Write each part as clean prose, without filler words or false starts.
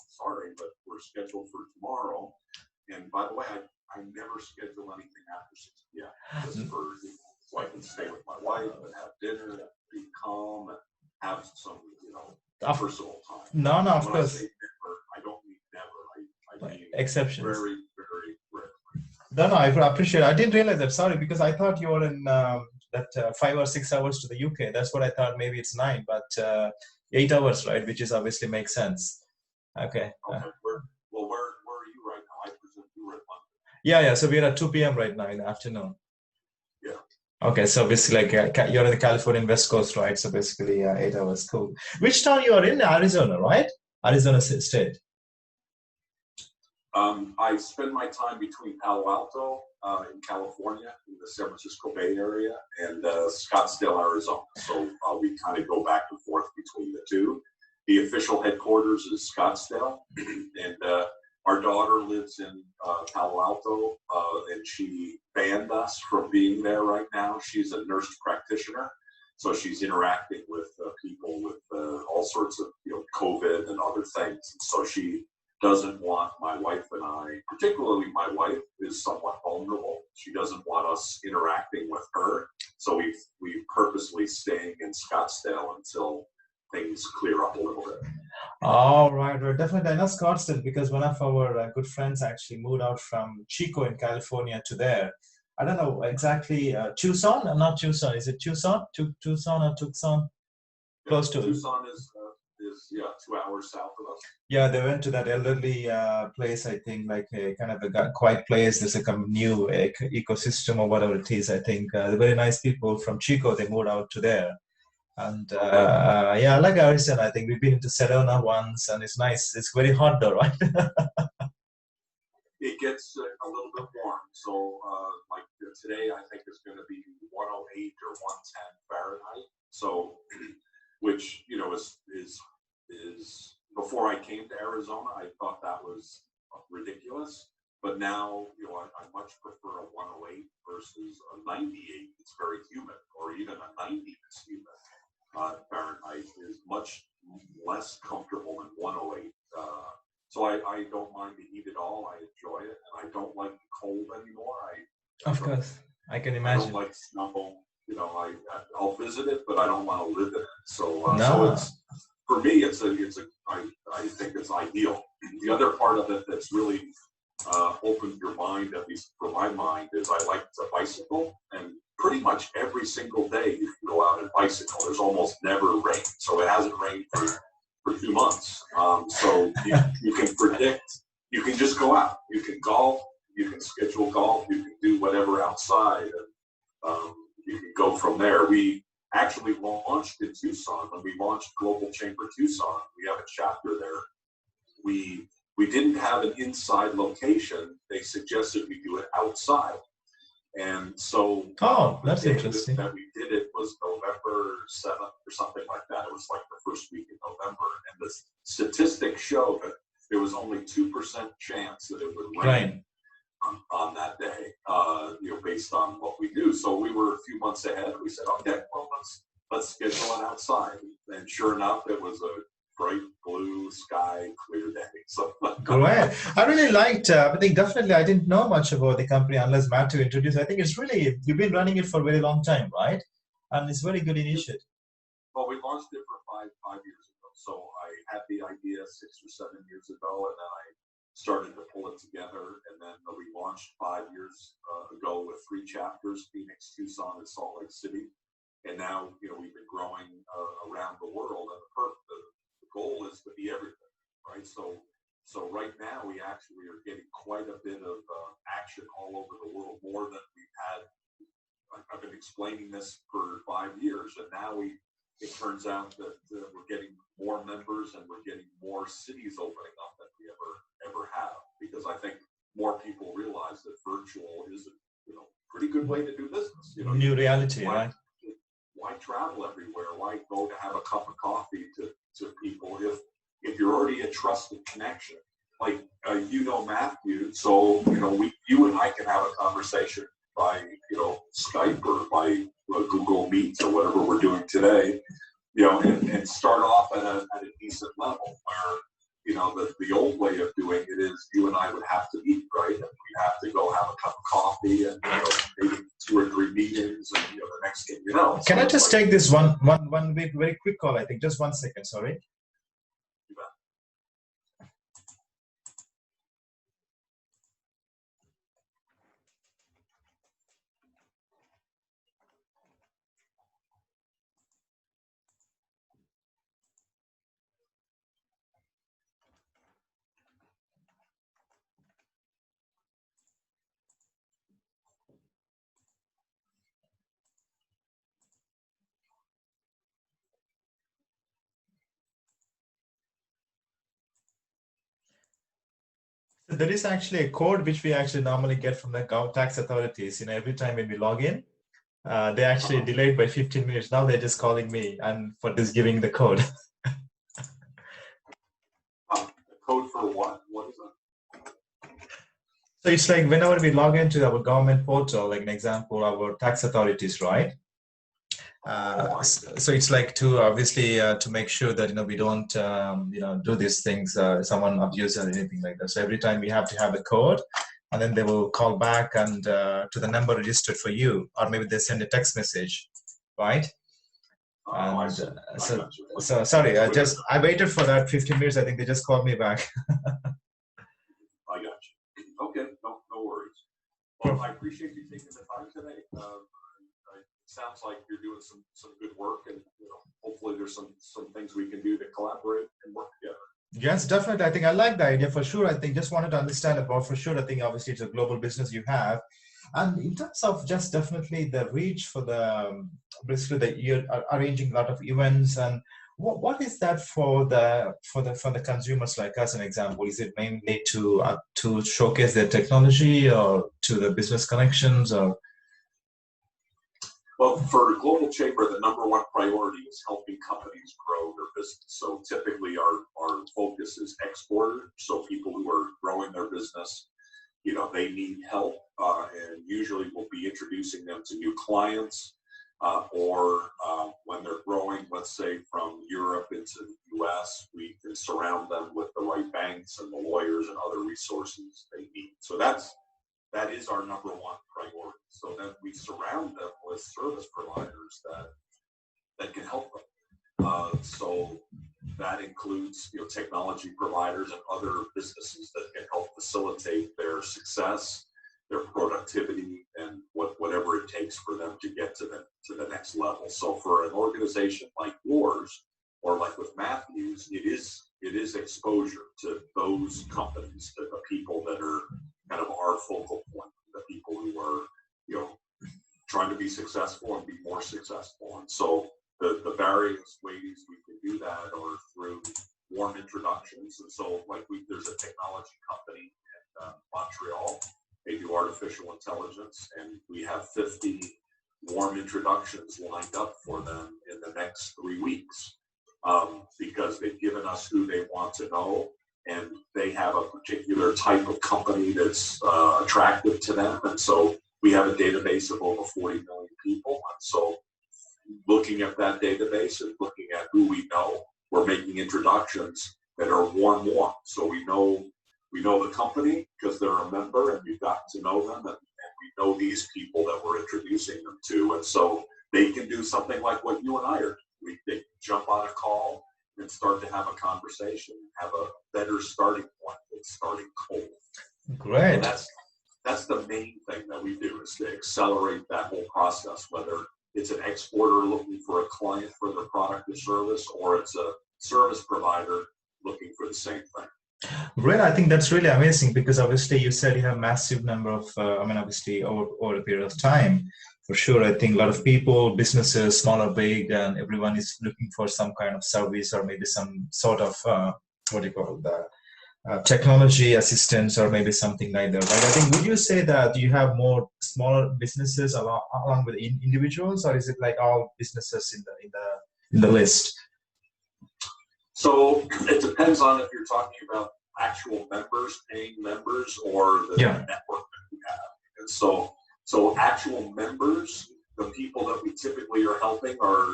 sorry, but we're scheduled for tomorrow. And by the way, I never schedule anything after 6 p.m. just for, so I can stay with my wife and have dinner and be calm and have some, personal time. No, of when course. I say never, I don't mean never. I mean exceptions. Very, very No, rarely. I appreciate it. I didn't realize that. Sorry, because I thought you were in that 5 or 6 hours to the UK. That's what I thought. Maybe it's 9, but 8 hours, right? Which is obviously makes sense. Okay. Where are you right now? I presume you were at London. Yeah. So we're at 2 p.m. right now in the afternoon. Yeah. Okay, so basically, you're in the Californian West Coast, right? So basically, 8 hours. Cool. Which town you are in? Arizona, right? Arizona State. I spend my time between Palo Alto in California, in the San Francisco Bay Area, and Scottsdale, Arizona. So we kind of go back and forth between the two. The official headquarters is Scottsdale, and our daughter lives in Palo Alto, and she banned us from being there right now. She's a nurse practitioner, so she's interacting with people with all sorts of COVID and other things. And so she doesn't want my wife and I, particularly my wife, is somewhat vulnerable. She doesn't want us interacting with her. So we've purposely staying in Scottsdale until things clear up a little bit. All right. Definitely. I know Scottsdale because one of our good friends actually moved out from Chico in California to there. I don't know exactly. Tucson? Not Tucson. Is it Tucson? Tucson or Tucson? Close to it. Tucson is 2 hours south of us. Yeah, they went to that elderly place, I think, like a kind of a quiet place. There's a new ecosystem or whatever it is. I think the very nice people from Chico, they moved out to there. And I like Arizona. I think we've been to Sedona once, and it's nice. It's very hot though, right? It gets a little bit warm. So like today, I think it's going to be 108 or 110 Fahrenheit. So, which is before I came to Arizona, I thought that was ridiculous. But now, I much prefer a 108 versus a 98. It's very humid, or even a 90 is humid. Fahrenheit is much less comfortable than 108. So I don't mind the heat at all. I enjoy it, and I don't like the cold anymore. Of course, I can imagine. I don't like snow. I'll visit it, but I don't want to live in it. So, no. So it's for me. I think it's ideal. The other part of it that's really opened your mind, at least for my mind, is I like to bicycle, and pretty much every single day you can go out and bicycle. There's almost never rain, so it hasn't rained for 2 months. So you can predict. You can just go out. You can golf. You can schedule golf. You can do whatever outside, and you can go from there. We actually launched in Tucson. When we launched Global Chamber Tucson, we have a chapter there. We didn't have an inside location. They suggested we do it outside. And so that's interesting. That we did it was November 7th or something like that. It was like the first week in November. And the statistics show that there was only 2% chance that it would rain on that day, based on what we do. So we were a few months ahead. We said, okay, well, let's schedule it outside. And sure enough, it was a bright blue sky, clear day. So great. I really liked. I think definitely I didn't know much about the company unless Matthew introduced. I think it's really, you've been running it for a very long time, right? And it's very good initiative. Well, we launched it for five years ago. So I had the idea 6 or 7 years ago, and then I started to pull it together. And then we launched 5 years ago with 3 chapters: Phoenix, Tucson, and Salt Lake City. And now, we've been growing around the world, and the goal is to be everything, right? So right now we actually are getting quite a bit of action all over the world, more than we've had. I've been explaining this for 5 years, and now it turns out that we're getting more members, and we're getting more cities opening up than we ever have, because I think more people realize that virtual is a pretty good way to do business. New reality, right? Why travel everywhere? Why go to have a cup of coffee to people if you're already a trusted connection? Like Matthew, so you and I can have a conversation by Skype or by Google Meet or whatever we're doing today, and start off at a decent level where the old way of doing it is you and I would have to eat, right? And we'd have to go have a cup of coffee and maybe 2 or 3 meetings, and the next thing you know. Can I just take this one very quick call? I think just 1 second. Sorry. So there is actually a code which we actually normally get from the tax authorities. Every time when we log in, they actually delayed by 15 minutes. Now they're just calling me and for this giving the code. The code for what? What is it? So it's like whenever we log into our government portal, like an example, our tax authorities, right? So it's like to obviously to make sure that we don't do these things, someone abuse or anything like that. So every time we have to have a code, and then they will call back and to the number registered for you, or maybe they send a text message, right? And so sorry, I waited for that 15 minutes. I think they just called me back. I got you. Okay, no worries. Well, I appreciate you taking the time today. It sounds like you're doing some good work, and hopefully there's some things we can do to collaborate and work together. Yes, definitely. I think I like the idea for sure. I think just wanted to understand about for sure. I think obviously it's a global business you have, and in terms of just definitely the reach for the basically that you're arranging a lot of events, and what is that for the consumers like us? An example, is it mainly to showcase their technology, or to the business connections, or? Well, for Global Chamber, the number one priority is helping companies grow their business. So typically our focus is exporters. So people who are growing their business, they need help, and usually we'll be introducing them to new clients, or when they're growing, let's say from Europe into the US, we can surround them with the right banks and the lawyers and other resources they need. So that is our number one priority. So then we surround them with service providers that can help them. So that includes technology providers and other businesses that can help facilitate their success, their productivity, and whatever it takes for them to get to the next level. So for an organization like yours, or like with Matthews, it is exposure to those companies, to the people that are kind of our focal point, the people who are trying to be successful and be more successful. And so the various ways we can do that are through warm introductions. And so there's a technology company in Montreal. They do artificial intelligence, and we have 50 warm introductions lined up for them in the next 3 weeks, because they've given us who they want to know, and they have a particular type of company that's attractive to them. And so we have a database of over 40 million people. And so looking at that database and looking at who we know, we're making introductions that are warm. So we know the company because they're a member, and we've gotten to know them, and we know these people that we're introducing them to. And so they can do something like what you and I are doing. They jump on a call and start to have a conversation, have a better starting point than starting cold. Great. So that's the main thing that we do, is to accelerate that whole process, whether it's an exporter looking for a client for their product or service, or it's a service provider looking for the same thing. Great. I think that's really amazing, because obviously you said you have massive number of, obviously over a period of time. For sure, I think a lot of people, businesses, small or big, and everyone is looking for some kind of service, or maybe some sort of, technology assistance, or maybe something like that, right? I think, would you say that you have more smaller businesses along with individuals, or is it like all businesses in the list? So it depends on if you're talking about actual members, paying members, or the network that we have. And so actual members, the people that we typically are helping are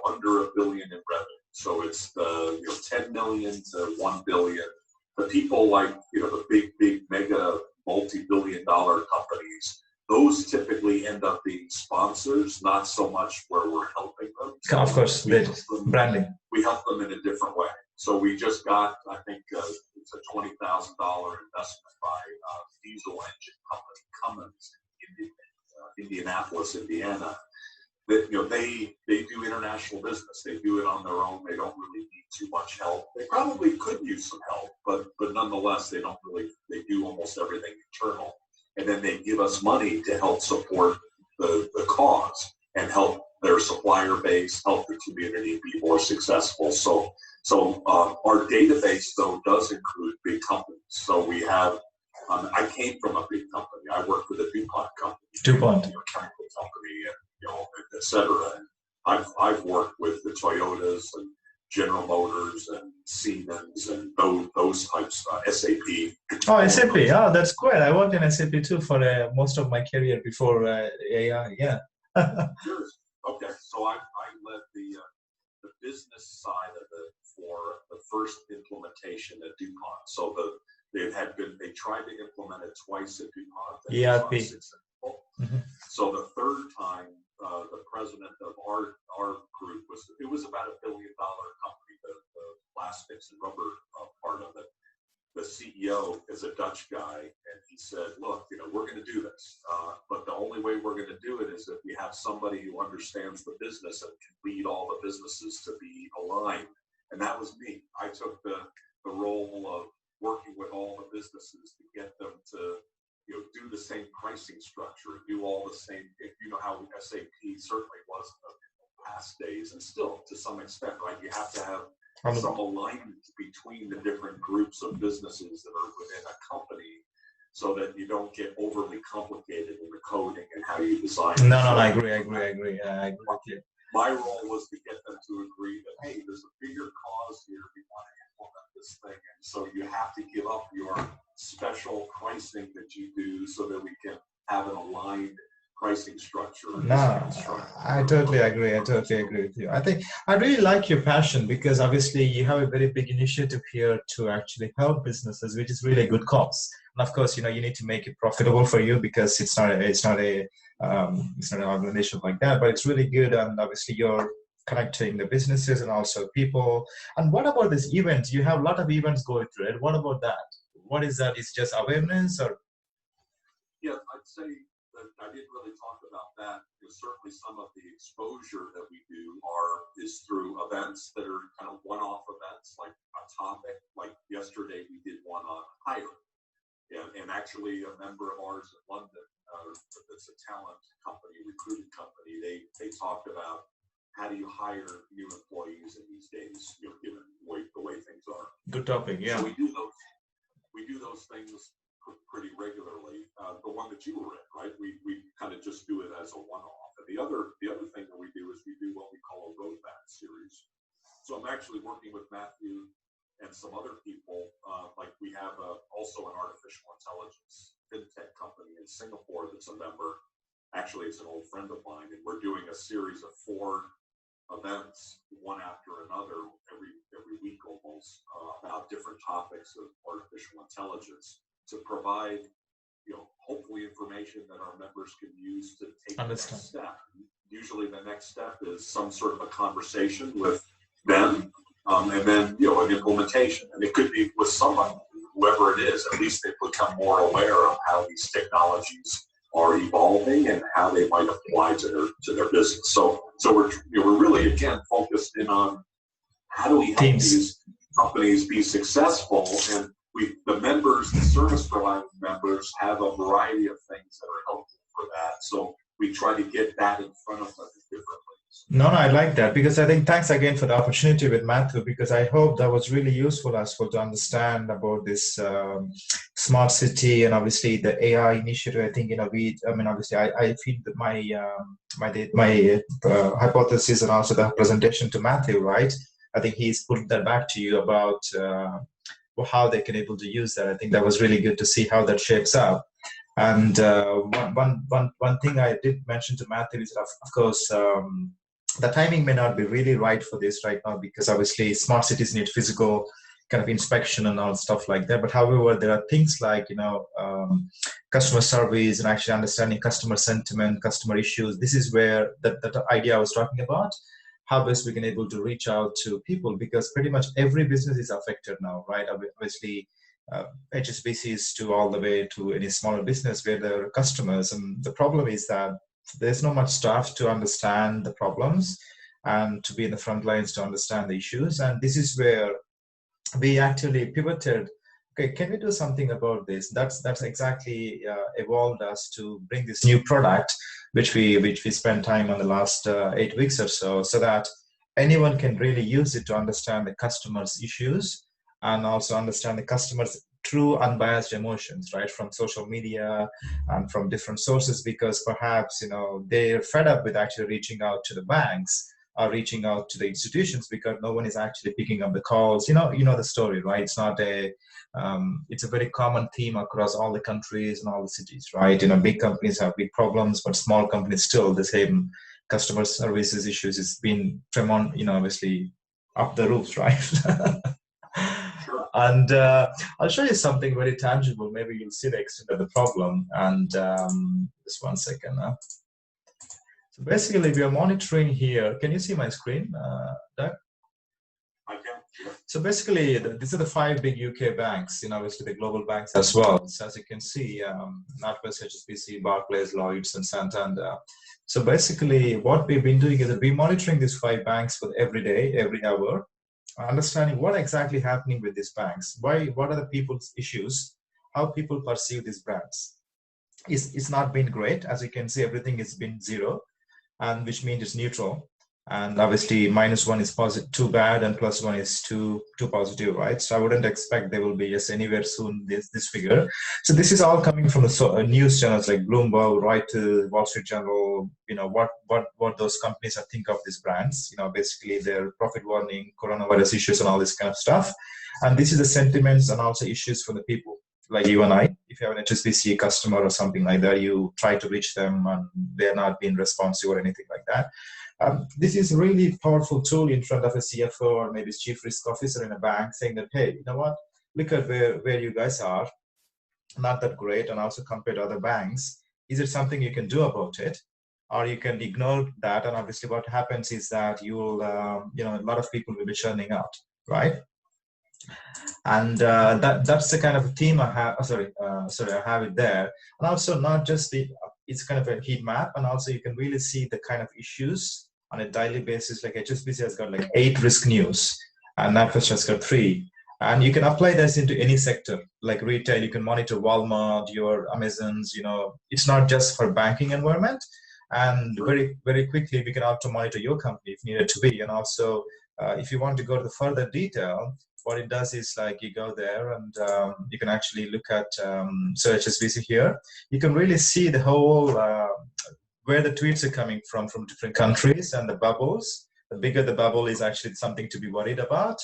under $1 billion in revenue. So it's the 10 million to 1 billion the people like, the big mega multi-billion-dollar companies, those typically end up being sponsors, not so much where we're helping them. So of course, branding. We help them in a different way. So we just got, I think, it's a $20,000 investment by diesel engine company Cummins in Indianapolis, Indiana. That they do international business. They do it on their own. They don't really need too much help. They probably could use some help, but nonetheless, they do almost everything internal. And then they give us money to help support the cause and help their supplier base, help the community be more successful. So our database though does include big companies. So we have. I came from a big company. I worked for the DuPont company, DuPont, chemical company, and et cetera. And I've worked with the Toyotas and General Motors and Siemens and those types, SAP. Oh, SAP. Oh, that's great. I worked in SAP too for most of my career before AI. Yeah. Sure. Okay. So I led the business side of it for the first implementation at DuPont. So they tried to implement it twice at DuPont. ERP. Mm-hmm. So the third time, the president of our group it was about $1 billion company, the plastics and rubber part of it. The CEO is a Dutch guy, and he said, look, we're going to do this, but the only way we're going to do it is if we have somebody who understands the business and can lead all the businesses to be aligned. And that was me. I took the role of working with all the businesses to get them to do the same pricing structure, do all the same, how SAP certainly was in the past days, and still to some extent, right? You have to have some alignment between the different groups of businesses that are within a company so that you don't get overly complicated in the coding and how you design. No, I agree. I agree with you. My role was to get them to agree that, hey, there's a bigger cause here. We want to implement this thing. And so you have to give up your special pricing that you do so that we can have an aligned pricing structure. No, I totally agree. I totally agree with you. I think I really like your passion because obviously you have a very big initiative here to actually help businesses, which is really a good cause. And of course, you need to make it profitable for you because it's not an organization like that, but it's really good. And obviously you're connecting the businesses and also people. And what about this event? You have a lot of events going through it. What about that? What is that? Is just awareness or? Yeah, I'd say that I didn't really talk about that because certainly some of the exposure that we do is through events that are kind of one-off events, like a topic. Like yesterday, we did one on hiring. And actually a member of ours in London, that's a talent company, recruiting company, they talked about how do you hire new employees in these days, given the way things are. Good topic, yeah. So we do those things pretty regularly. The one that you were in, right? We kind of just do it as a one-off. And the other thing that we do is we do what we call a roadmap series. So I'm actually working with Matthew and some other people, like we have also an artificial intelligence fintech company in Singapore that's a member. Actually, it's an old friend of mine, and we're doing a series of 4 events, one after another, every week almost, about different topics of artificial intelligence to provide, hopefully information that our members can use to take the next step. Usually the next step is some sort of a conversation with them. And then, an implementation. And it could be with somebody, whoever it is, at least they become more aware of how these technologies are evolving and how they might apply to their business. So we're really, again, focused in on how do we help these companies be successful. And the members, the service provider members have a variety of things that are helpful for that. So we try to get that in front of them in different ways. No, I like that because I think thanks again for the opportunity with Matthew because I hope that was really useful as well to understand about this smart city and obviously the AI initiative. I think obviously I feed my hypothesis and also the presentation to Matthew, right? I think he's put that back to you about how they can able to use that. I think that was really good to see how that shapes up. And one thing I did mention to Matthew is of course. The timing may not be really right for this right now because obviously smart cities need physical kind of inspection and all stuff like that. But however, there are things like, customer surveys and actually understanding customer sentiment, customer issues. This is where that idea I was talking about, how best we can able to reach out to people, because pretty much every business is affected now, right? Obviously, HSBCs to all the way to any smaller business where there are customers. And the problem is that there's not much staff to understand the problems and to be in the front lines to understand the issues. And this is where we actually pivoted. Okay, can we do something about this? That's exactly evolved us to bring this new product, which we spent time on the last 8 weeks or so that anyone can really use it to understand the customer's issues and also understand the customer's true unbiased emotions, right, from social media and from different sources, because perhaps they're fed up with actually reaching out to the banks or reaching out to the institutions because no one is actually picking up the calls. You know the story, right? It's not it's a very common theme across all the countries and all the cities, right? Big companies have big problems, but small companies still the same customer services issues. It's been obviously up the roofs, right? Sure. And I'll show you something very tangible. Maybe you'll see the extent of the problem. And just 1 second. So basically, we are monitoring here. Can you see my screen, Doug? I can. Sure. So basically, these are the 5 big UK banks, obviously the global banks as well. So as you can see, NatWest, HSBC, Barclays, Lloyds, and Santander. So basically, what we've been doing is that we're monitoring these 5 banks for every day, every hour, understanding what exactly happening with these banks, what are the people's issues, how people perceive these brands. It's not been great. As you can see, everything has been 0, and which means it's neutral. And obviously -1 is positive, too bad, and +1 is too positive, right? So I wouldn't expect they will be just anywhere soon this figure. So this is all coming from the news channels like Bloomberg, Reuters, Wall Street Journal. What those companies think of these brands. Basically their profit warning, coronavirus issues, and all this kind of stuff. And this is the sentiments and also issues for the people like you and I. If you have an HSBC customer or something like that, you try to reach them and they're not being responsive or anything like that. This is a really powerful tool in front of a CFO or maybe chief risk officer in a bank, saying that, hey, you know what, look at where you guys are, not that great, and also compared to other banks. Is it something you can do about it? Or you can ignore that, and obviously what happens is that you'll, a lot of people will be churning out, right? And that's the kind of theme I have. I have it there, and also not just it's kind of a heat map, and also you can really see the kind of issues on a daily basis. Like HSBC has got like 8 risk news, and NatWest has got 3. And you can apply this into any sector, like retail. You can monitor Walmart, your Amazons. It's not just for banking environment. And very, very quickly, we can also monitor your company if needed to be. And also, if you want to go to the further detail, what it does is like you go there and you can actually look at so HSBC here. You can really see the whole where the tweets are coming from different countries and the bubbles. The bigger the bubble is actually something to be worried about.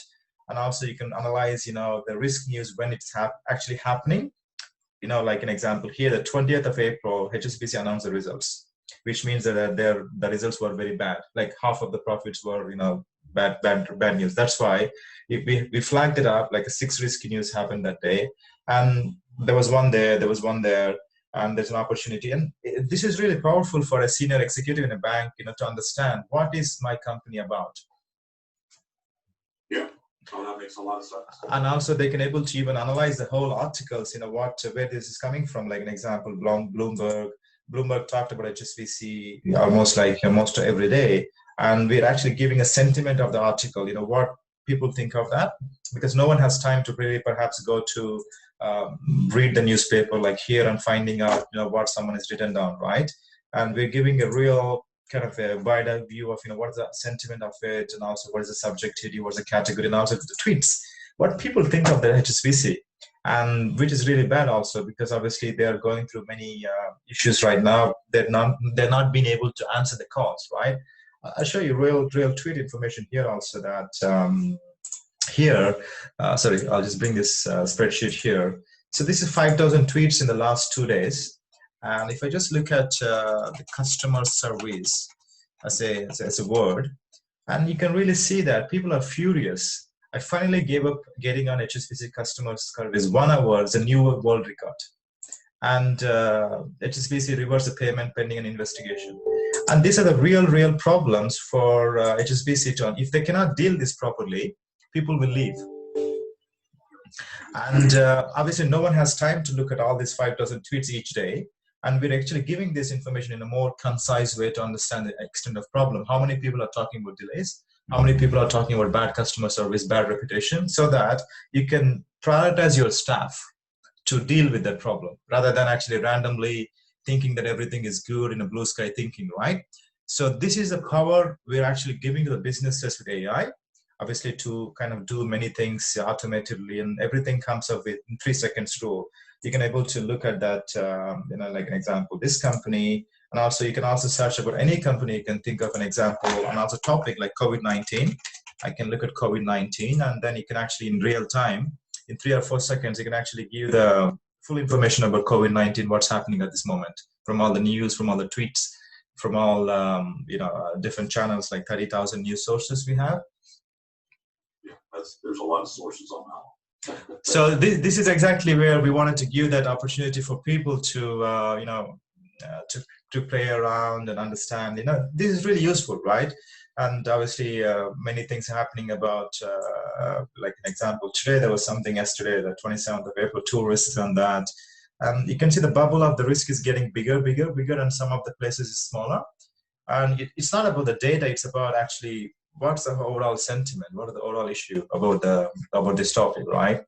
And also you can analyze, the risk news when it's actually happening. Like an example here, the 20th of April, HSBC announced the results, which means that the results were very bad. Like half of the profits were, bad news. That's why we flagged it up, like 6 risky news happened that day. And there was one there, and there's an opportunity. And this is really powerful for a senior executive in a bank, to understand what is my company about. Yeah. Oh, that makes a lot of sense. And also they can able to even analyze the whole articles, where this is coming from. Like an example, Bloomberg talked about HSBC almost every day. And we're actually giving a sentiment of the article, what people think of that, because no one has time to really perhaps go to read the newspaper like here and finding out, what someone has written down, right? And we're giving a real kind of a wider view of, what is the sentiment of it, and also what is the subjectivity, what's the category, and also the tweets, what people think of the HSBC, and which is really bad also, because obviously they are going through many issues right now. They're not being able to answer the calls, right? I'll show you real tweet information here also that I'll just bring this spreadsheet here. So this is 5,000 tweets in the last 2 days. And if I just look at the customer service as a word, and you can really see that people are furious. I finally gave up getting on HSBC customer service 1 hour is a new world record. And HSBC reversed the payment pending an investigation. And these are the real problems for HSBC to, if they cannot deal this properly, people will leave. And obviously no one has time to look at all these 5,000 tweets each day. And we're actually giving this information in a more concise way to understand the extent of problem. How many people are talking about delays? How many people are talking about bad customer service, bad reputation, so that you can prioritize your staff to deal with that problem rather than actually randomly thinking that everything is good in a blue sky thinking, right? So this is the power we're actually giving to the businesses with AI, obviously to kind of do many things automatically, and everything comes up with 3 seconds rule. You can able to look at that, like an example, this company, and also you can also search about any company. You can think of an example and also topic like COVID-19. I can look at COVID-19, and then you can actually in real time, in 3 or 4 seconds, you can actually give the full information about COVID-19, what's happening at this moment, from all the news, from all the tweets, from all different channels, like 30,000 news sources we have. Yeah, there's a lot of sources on that one. So this is exactly where we wanted to give that opportunity for people to to play around and understand. This is really useful, right? And obviously many things are happening about like an example today. There was something yesterday, the 27th of April, 2 risks on that. You can see the bubble of the risk is getting bigger, and some of the places is smaller. And it's not about the data; it's about actually what's the overall sentiment, what are the overall issue about this topic, right?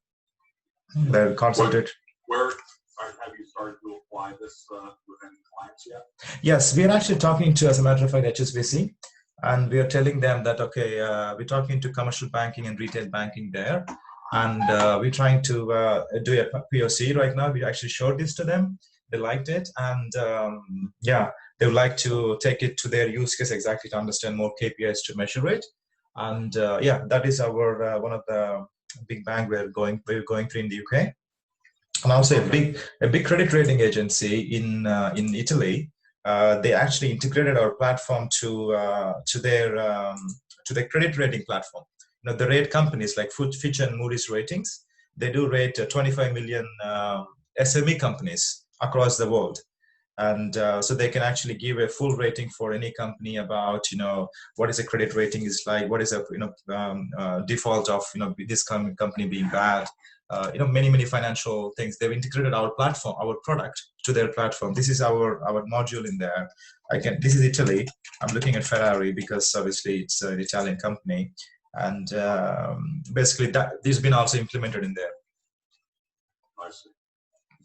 They're concentrated. Where have you started to apply this with any clients yet? Yes, we are actually talking to, as a matter of fact, HSBC, and we are telling them that okay, we're talking to commercial banking and retail banking there, and we're trying to do a POC right now. We actually showed this to them. They liked it, and they would like to take it to their use case exactly to understand more KPIs to measure it. And that is our one of the big bank we're going through in the UK, and also a big credit rating agency in Italy. They actually integrated our platform to their credit rating platform. They rate companies like Fitch and Moody's ratings. They do rate 25 million SME companies across the world. And so they can actually give a full rating for any company about what is a credit rating is like, what is a default of this company being bad, many financial things. They've integrated our platform, our product to their platform. This is our module in there. This is Italy. I'm looking at Ferrari because obviously it's an Italian company, and basically this has been also implemented in there. I see.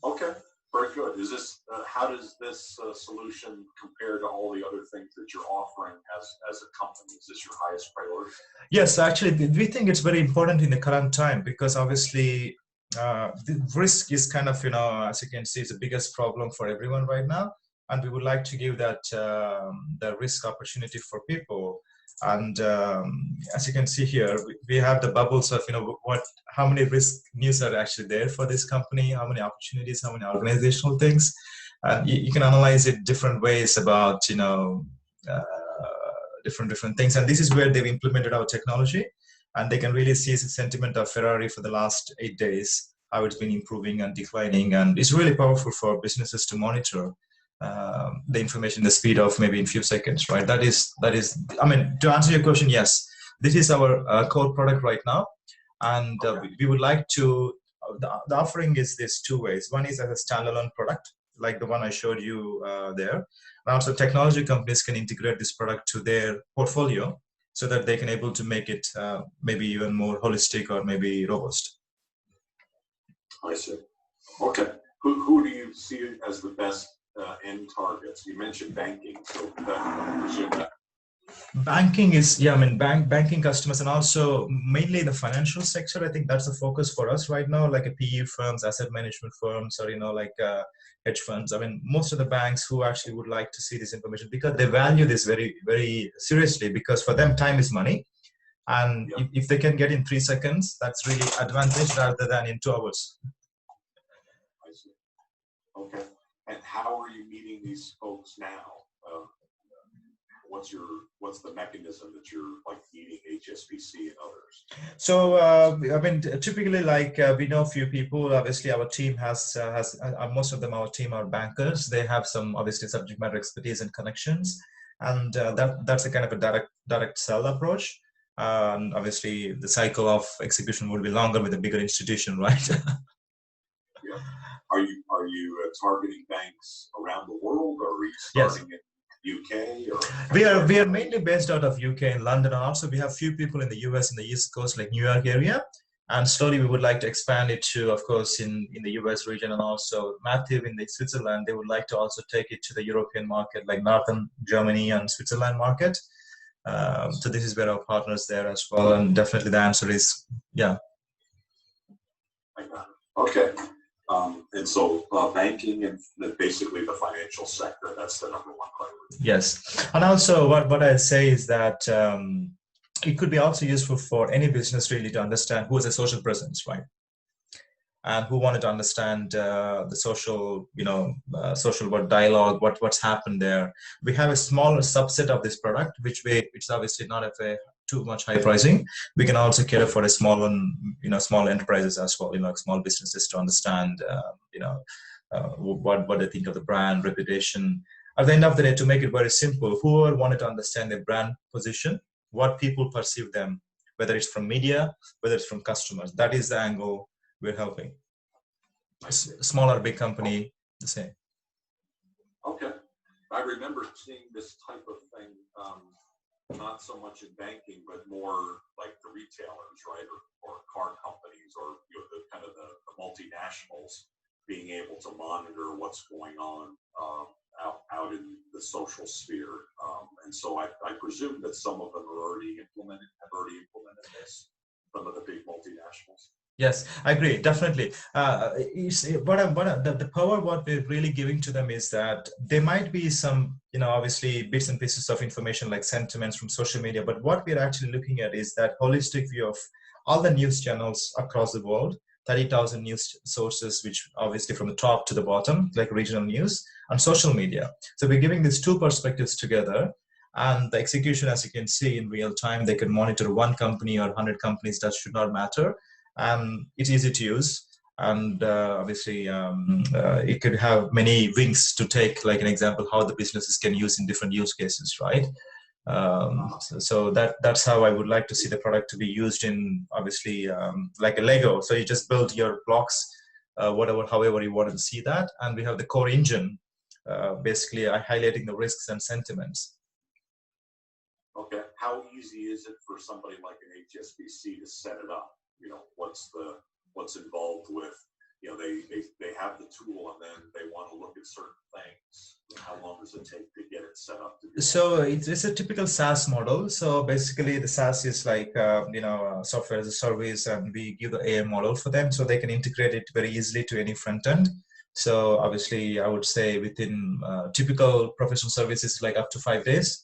Okay. Very good. Is this how does this solution compare to all the other things that you're offering as a company? Is this your highest priority? Yes, actually, we think it's very important in the current time because obviously the risk is kind of, as you can see, is the biggest problem for everyone right now. And we would like to give that the risk opportunity for people. And as you can see here, we have the bubbles of how many risk news are actually there for this company, how many opportunities, how many organizational things. You can analyze it different ways about different things. And this is where they've implemented our technology, and they can really see the sentiment of Ferrari for the last 8 days, how it's been improving and declining. And it's really powerful for businesses to monitor the information, the speed of maybe in few seconds, right? That is, I mean, to answer your question, yes, this is our core product right now. And we would like to, the offering is this 2 ways. One is as a standalone product, like the one I showed you there. And also technology companies can integrate this product to their portfolio so that they can able to make it maybe even more holistic or maybe robust. I see. Okay. Who do you see as the best end targets? You mentioned banking, so I presume that. Banking is, banking customers, and also mainly the financial sector. I think that's the focus for us right now, like a PE firms, asset management firms, or hedge funds. I mean, most of the banks who actually would like to see this information because they value this very, very seriously, because for them time is money, and if they can get in 3 seconds, that's really advantage rather than in 2 hours. I see. Okay. And how are you meeting these folks now? what's the mechanism that you're like feeding HSBC and others? So I mean, typically, like we know a few people. Obviously, our team has most of them. Our team are bankers. They have some obviously subject matter expertise and connections, and that's a kind of a direct sell approach. Obviously, the cycle of execution would be longer with a bigger institution, right? Yeah. Are you targeting banks around the world, or are you Yes. starting in UK? Or We are mainly based out of UK and London, and also we have few people in the US in the East Coast, like New York area. And slowly we would like to expand it to, of course, in the US region, and also Matthew in the Switzerland. They would like to also take it to the European market, like Northern Germany and Switzerland market. So this is where our partners there as well. And definitely the answer is yeah. I got it. Okay. And so banking and basically the financial sector, that's the number one priority. Yes. And also what I say is that it could be also useful for any business really to understand who is a social presence, right? And who wanted to understand the social, social dialogue, what's happened there. We have a smaller subset of this product, which is obviously not at too much high pricing. We can also cater for a small one, small enterprises as well, like small businesses to understand, what they think of the brand reputation. At the end of the day, to make it very simple, whoever wanted to understand their brand position, what people perceive them, whether it's from media, whether it's from customers, that is the angle we're helping. Smaller, big company, the same. Okay. I remember seeing this type of thing, not so much in banking, but more like the retailers, right? Or car companies, or the kind of the multinationals being able to monitor what's going on out in the social sphere. And so I presume that some of them have already implemented this, some of the big multinationals. Yes, I agree. Definitely. The power what we're really giving to them is that there might be some, obviously bits and pieces of information like sentiments from social media, but what we're actually looking at is that holistic view of all the news channels across the world, 30,000 news sources, which obviously from the top to the bottom, like regional news and social media. So we're giving these two perspectives together. And the execution, as you can see in real time, they can monitor one company or 100 companies, that should not matter. It's easy to use, and obviously it could have many wings to take, like an example how the businesses can use in different use cases, right? So that's how I would like to see the product to be used in, obviously, like a Lego. So you just build your blocks, however you want to see that, and we have the core engine, basically highlighting the risks and sentiments. Okay, how easy is it for somebody like an HSBC to set it up? What's involved with, they have the tool and then they want to look at certain things. How long does it take to get it set up? So it's a typical SaaS model. So basically the SaaS is like, software as a service, and we give the AI model for them so they can integrate it very easily to any front end. So obviously I would say within typical professional services, like up to 5 days.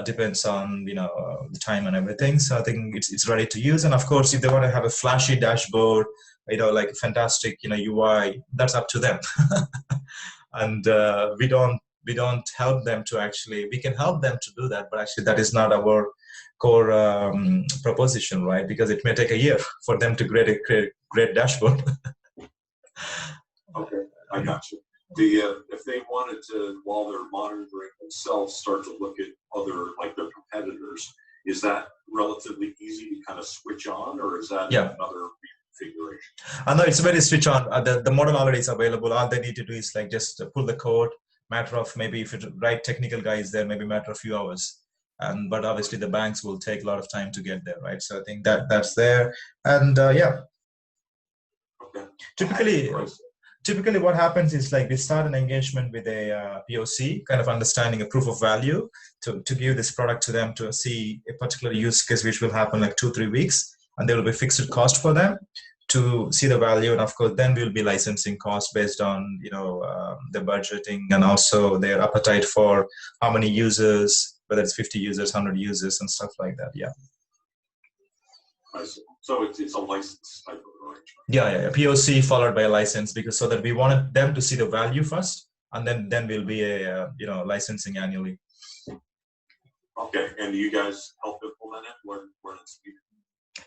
Depends on the time and everything. So I think it's ready to use. And of course, if they want to have a flashy dashboard, like a fantastic UI, that's up to them. And we don't help them to actually. We can help them to do that, but actually that is not our core proposition, right? Because it may take a year for them to create a great dashboard. Okay, I got you. If they wanted to, while they're monitoring themselves, start to look at other, like their competitors, is that relatively easy to kind of switch on, or is that another configuration? No, it's very switch on. The model already is available. All they need to do is like just pull the code. Matter of maybe if the right technical guy is there, maybe matter of few hours. But obviously the banks will take a lot of time to get there, right? So I think that's there. And yeah. Okay. Typically what happens is like we start an engagement with a POC, kind of understanding a proof of value to give this product to them to see a particular use case, which will happen like 2-3 weeks, and there will be fixed cost for them to see the value. And of course, then we'll be licensing costs based on, the budgeting and also their appetite for how many users, whether it's 50 users, 100 users and stuff like that. Yeah. I see. So it's a license type of arrangement. Yeah. POC followed by a license, because so that we wanted them to see the value first, and then will be a licensing annually. Okay, and you guys help implement it when it's needed?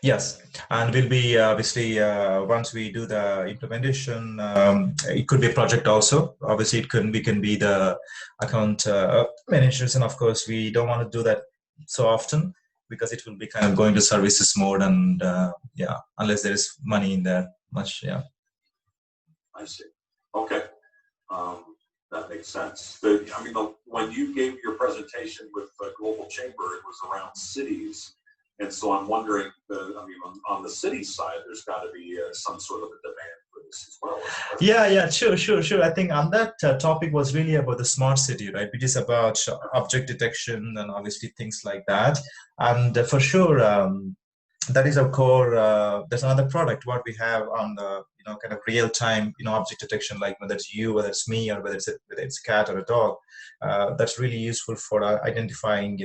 Yes, and we'll be obviously once we do the implementation, it could be a project also. Obviously, we can be the account managers, and of course, we don't want to do that so often because it will be kind of going to services mode, and yeah, unless there is money in there much, yeah. I see. Okay, um, that makes sense. When you gave your presentation with the Global Chamber, it was around cities. And so I'm wondering, on the city side, there's got to be some sort of a demand for this as well. Yeah, sure. I think on that topic was really about the smart city, right? Which is about object detection and obviously things like that. And for sure, that is our core. There's another product what we have on the kind of real time object detection, like whether it's you, whether it's me, or whether it's a cat or a dog. That's really useful for identifying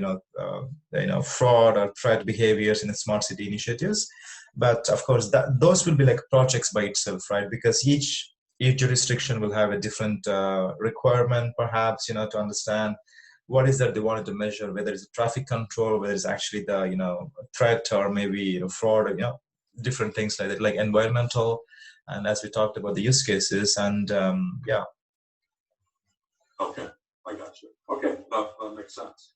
fraud or threat behaviors in the smart city initiatives. But of course, those will be like projects by itself, right? Because each jurisdiction will have a different requirement, perhaps to understand what is that they wanted to measure, whether it's traffic control, whether it's actually the threat, or maybe fraud, different things like that, like environmental, and as we talked about the use cases, and yeah. Okay, I got you. Okay, that makes sense.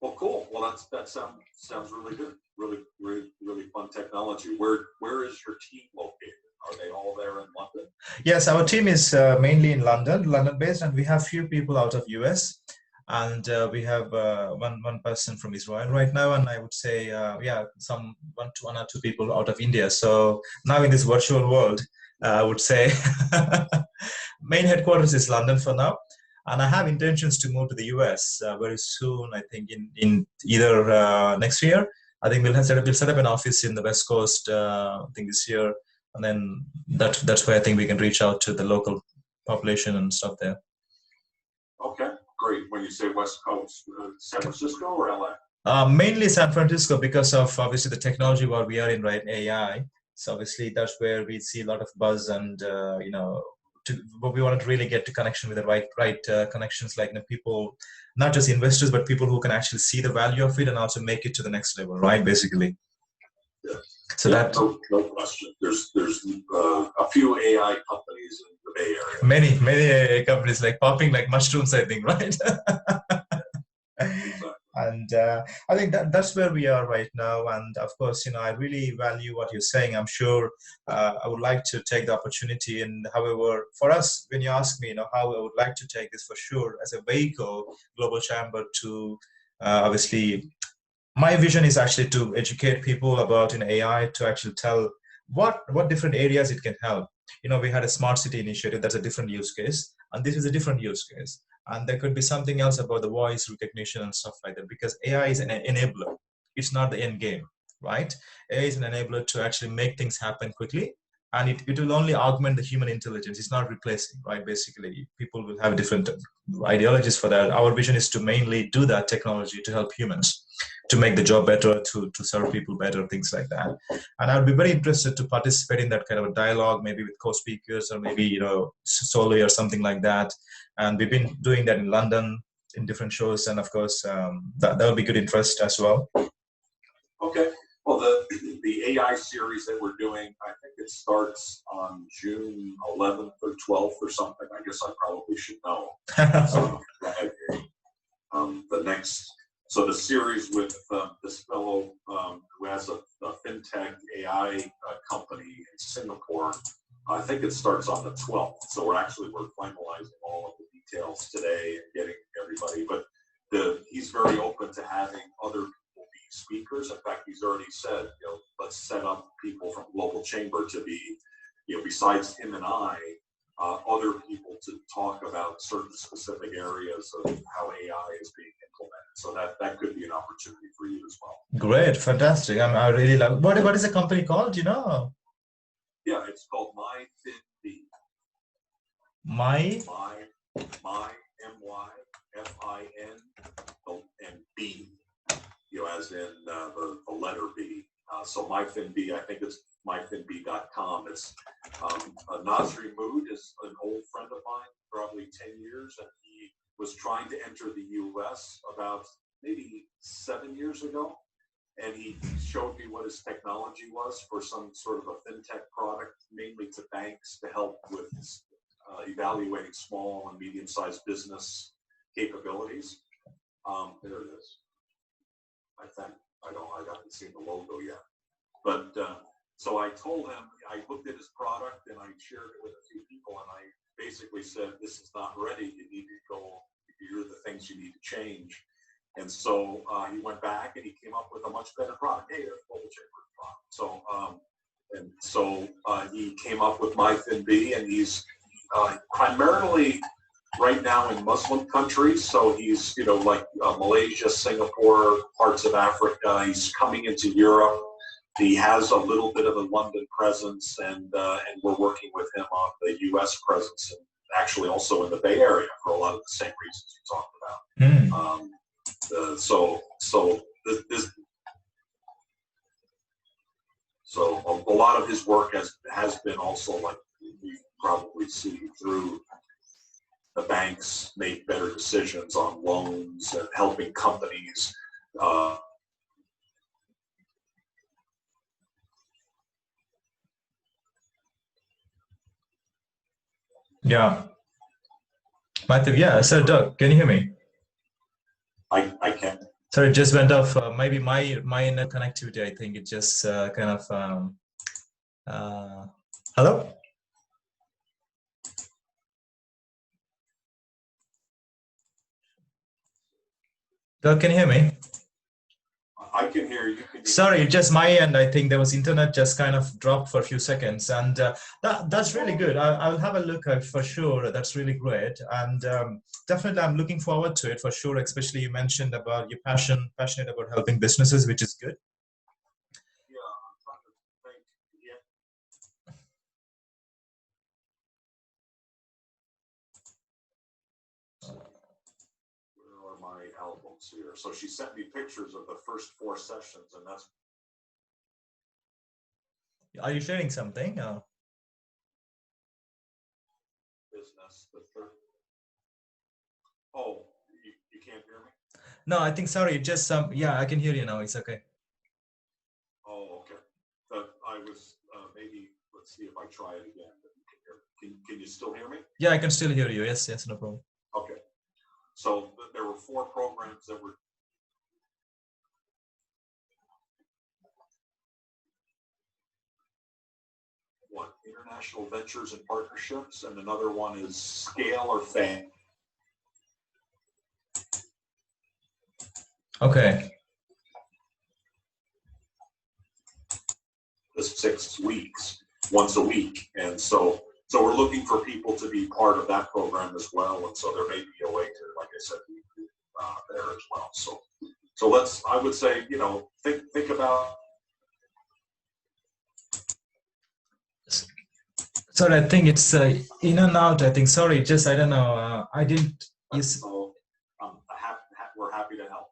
Well, cool. Well, that sounds really good. Really fun technology. Where is your team located? Are they all there in London? Yes, our team is mainly in London based, and we have few people out of US, and we have one person from Israel right now, and I would say one or two people out of India. So now in this virtual world, I would say main headquarters is London for now, and I have intentions to move to the US very soon. I think in either next year. I think we'll set up an office in the West Coast. I think this year, and then that's where I think we can reach out to the local population and stuff there. Okay, great. When you say West Coast, San Francisco or LA? Mainly San Francisco, because of obviously the technology what we are in, right? AI. So obviously that's where we see a lot of buzz, and but we want to really get to connection with the right connections, like people, not just investors, but people who can actually see the value of it and also make it to the next level, right? Basically. Yeah. So yeah, no question. There's a few AI companies in the Bay Many Area. AI companies like popping like mushrooms, I think, right? Exactly. And I think that's where we are right now. And of course, I really value what you're saying. I'm sure I would like to take the opportunity. And however, for us, when you ask me, how I would like to take this, for sure, as a vehicle, Global Chamber, to obviously, my vision is actually to educate people about AI, to actually tell what different areas it can help. We had a smart city initiative. That's a different use case, and this is a different use case. And there could be something else about the voice recognition and stuff like that, because AI is an enabler. It's not the end game, right? AI is an enabler to actually make things happen quickly, and it will only augment the human intelligence. It's not replacing, right? Basically, people will have different ideologies for that. Our vision is to mainly do that technology to help humans, to make the job better, to serve people better, things like that. And I would be very interested to participate in that kind of a dialogue, maybe with co-speakers, or maybe solely or something like that. And we've been doing that in London in different shows, and of course that will be good interest as well. Okay. Well, the AI series that we're doing, I think it starts on June 11th or 12th or something. I guess I probably should know. So the series with this fellow who has a fintech AI company in Singapore, I think it starts on the 12th. So we're finalizing all of the details today and getting everybody. But he's very open to having other people be speakers. In fact, he's already said, let's set up people from Global Chamber to be, besides him and I, other people to talk about certain specific areas of how AI is being implemented. So that could be an opportunity for you as well. Great, fantastic. I really love. What is the company called? Yeah, it's called MyFinB. My MyFIN and B, as in the letter B. So MyFinB, I think it's myfinb.com. It's Nasri Mood is an old friend of mine, probably 10 years, and he was trying to enter the U.S. about maybe 7 years ago, and he showed me what his technology was for some sort of a fintech product, mainly to banks to help with evaluating small and medium-sized business capabilities. There it is. I think I haven't seen the logo yet, but so I told him, I looked at his product and I shared it with a few people, and I basically said, "This is not ready. You need to go. Here are the things you need to change." And so he went back and he came up with a much better product. Hey, there's mobile chamber product. So he came up with MyFinB, and he's primarily right now in Muslim countries. So he's, like Malaysia, Singapore, parts of Africa. He's coming into Europe. He has a little bit of a London presence, and we're working with him on the U.S. presence, and actually also in the Bay Area for a lot of the same reasons you talked about. So a lot of his work has been also, like you probably see, through the banks make better decisions on loans and helping companies. Yeah. Matthew, yeah. So Doug, can you hear me? I can. Sorry, it just went off. Maybe my net connectivity. I think it just kind of. Hello. Doug, can you hear me? I can hear you. Sorry, just my end. I think there was internet just kind of dropped for a few seconds, and that's really good. I'll have a look at for sure. That's really great, and definitely I'm looking forward to it for sure. Especially you mentioned about your passionate about helping businesses, which is good. Yeah, I'm trying to think. Yeah. Where are my albums here? So she sent me pictures of the first 4 sessions, and that's. Are you sharing something? Business, the third. Oh, you can't hear me? No, I think, sorry, just yeah, I can hear you now. It's okay. Oh, okay. But I was maybe, let's see if I try it again. Can you still hear me? Yeah, I can still hear you. Yes, no problem. Okay. So there were 4 programs that were. One, international ventures and partnerships, and another one is scale or fame. Okay. The 6 weeks, once a week, and so we're looking for people to be part of that program as well, and so there may be a way to, like I said, there as well. So I would say, think about. Sorry, I think it's in and out. I think. Sorry, just I don't know. I didn't. So we're happy to help.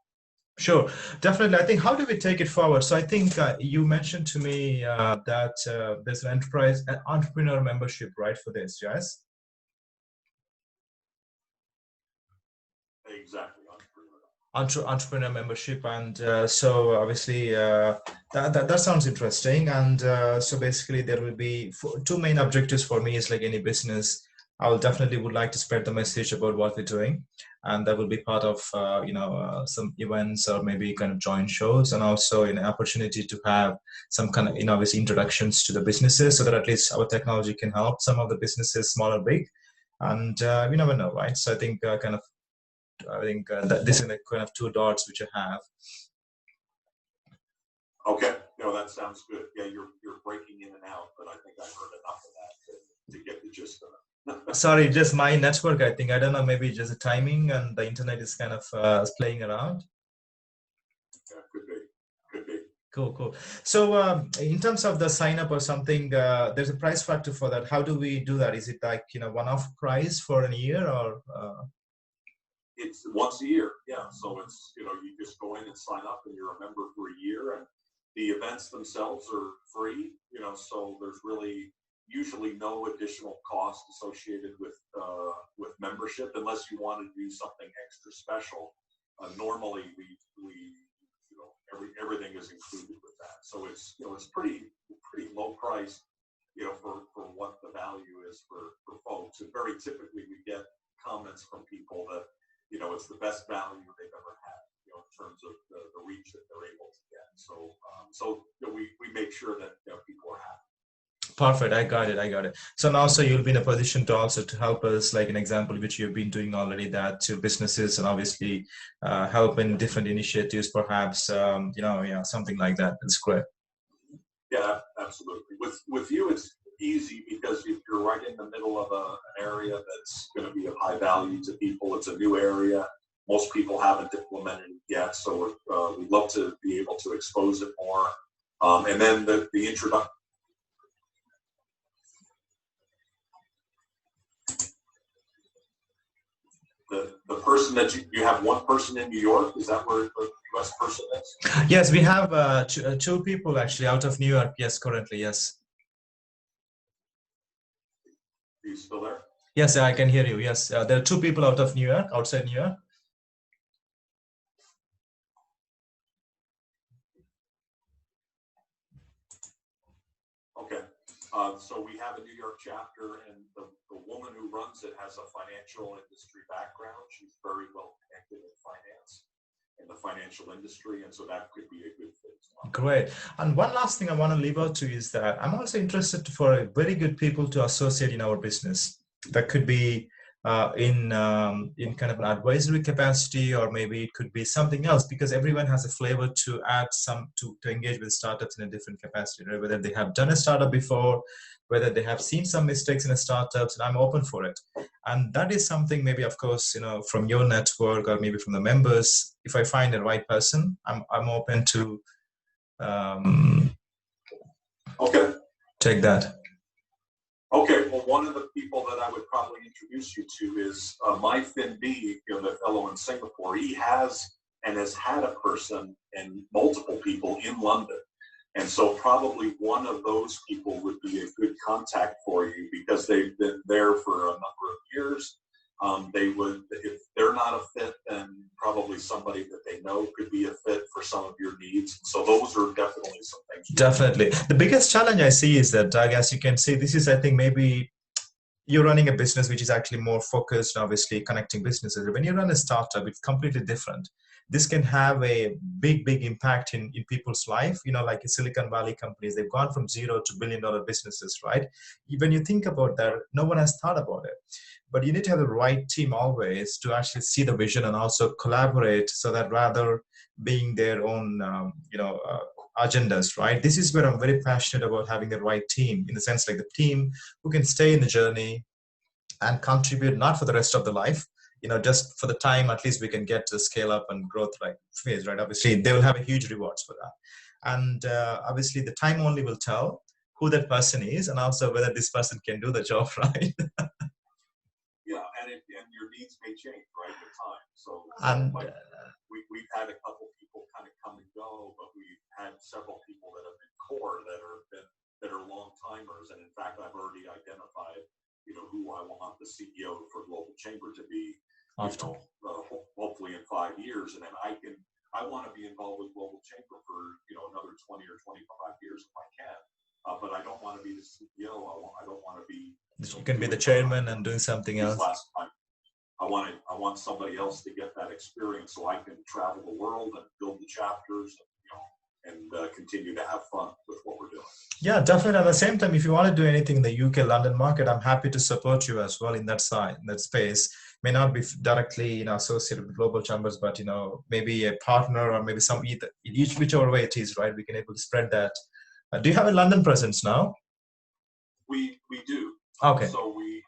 Sure, definitely. I think how do we take it forward? So I think you mentioned to me that there's an entrepreneur membership, right, for this, yes? Exactly. Entrepreneur membership, and so obviously that sounds interesting. And so basically there will be 2 main objectives for me. Is like any business, I will definitely would like to spread the message about what we're doing, and that will be part of some events or maybe kind of joint shows, and also an opportunity to have some kind of obviously introductions to the businesses, so that at least our technology can help some of the businesses, small or big, and we never know, right? So I think that this is the kind of 2 dots which I have. Okay, that sounds good. Yeah, you're breaking in and out, but I think I heard enough of that to get the gist of it. Sorry, just my network. I think I don't know. Maybe just the timing and the internet is kind of playing around. Yeah, could be. Cool. So in terms of the sign up or something, there's a price factor for that. How do we do that? Is it like one-off price for a year or? It's once a year, yeah. So it's, you just go in and sign up and you're a member for a year, and the events themselves are free, so there's really usually no additional cost associated with membership unless you want to do something extra special. Normally we everything is included with that. So it's it's pretty low price, for what the value is for folks. And very typically we get comments from people that it's the best value they've ever had, in terms of the reach that they're able to get. So we make sure that people are happy. Perfect. I got it. So now, so you'll be in a position to also to help us, like an example, which you've been doing already, that to businesses and obviously help in different initiatives, perhaps, something like that. That's great. Yeah, absolutely. With you, it's easy because if you're right in the middle of an area that's going to be of high value to people, it's a new area. Most people haven't implemented it yet, so we'd love to be able to expose it more. And then the introduction. The person that you have one person in New York, is that where the US person is? Yes, we have two people actually out of New York. Yes, currently, yes. Are you still there? Yes, I can hear you. Yes, there are two people out of New York, outside New York. Okay. So we have a New York chapter, and the woman who runs it has a financial industry background. She's very well connected in finance, in the financial industry, and so that could be a good fit as well. Great. And one last thing I want to leave out to is that I'm also interested for very good people to associate in our business. That could be in kind of an advisory capacity, or maybe it could be something else, because everyone has a flavor to add some to engage with startups in a different capacity, right? Whether they have done a startup before, whether they have seen some mistakes in a startups, and I'm open for it. And that is something, maybe, of course, from your network or maybe from the members, if I find the right person, I'm open to Okay. take that. Okay, well, one of the people that I would probably introduce you to is my FinB, the fellow in Singapore. He has and has had a person and multiple people in London. And so probably one of those people would be a good contact for you, because they've been there for a number of years. They would, if they're not a fit, then probably somebody that they know could be a fit for some of your needs. So those are definitely some things. Definitely. The biggest challenge I see is that, Doug, as you can see, this is, I think, maybe you're running a business which is actually more focused, obviously, connecting businesses. When you run a startup, it's completely different. This can have a big impact in people's life, like Silicon Valley companies. They've gone from zero to billion-dollar businesses, right? When you think about that, no one has thought about it. But you need to have the right team always to actually see the vision and also collaborate, so that rather being their own, agendas, right? This is where I'm very passionate about having the right team, in the sense like the team who can stay in the journey and contribute, not for the rest of the life, just for the time at least we can get to the scale up and growth phase, right? Obviously, they will have a huge rewards for that. And obviously, the time only will tell who that person is, and also whether this person can do the job, right? Yeah, and your needs may change, right, with time. So and we've had a couple people kind of come and go, but we've had several people that have been core that are long timers. And in fact, I've already identified, who I want the CEO for Global Chamber to be, hopefully in 5 years. And then I want to be involved with Global Chamber for, another 20 or 25 years if I can. But I don't want to be the CEO. I don't want to be. You can be the chairman and doing something else. Last time. I want somebody else to get that experience, so I can travel the world and build the chapters, and continue to have fun with what we're doing. Yeah, definitely. At the same time, if you want to do anything in the UK London market, I'm happy to support you as well in that side, in that space. May not be directly associated with Global Chambers, but maybe a partner, or maybe whichever way it is, right? We can able to spread that. Do you have a London presence now? We do. Okay. So we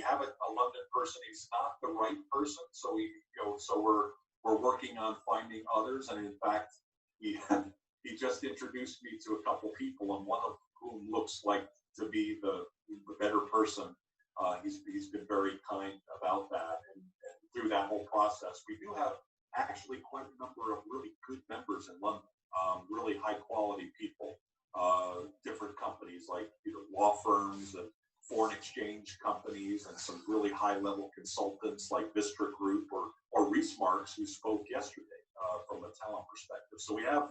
have a London person. He's not the right person, so we're working on finding others. And in fact, he just introduced me to a couple people, and one of whom looks like to be the better person. He's been very kind about that, and through that whole process, we do have actually quite a number of really good members in London, really high quality people, different companies like law firms and foreign exchange companies, and some really high level consultants like Vistra Group or Reese Marks, who spoke yesterday. from a talent perspective. So we have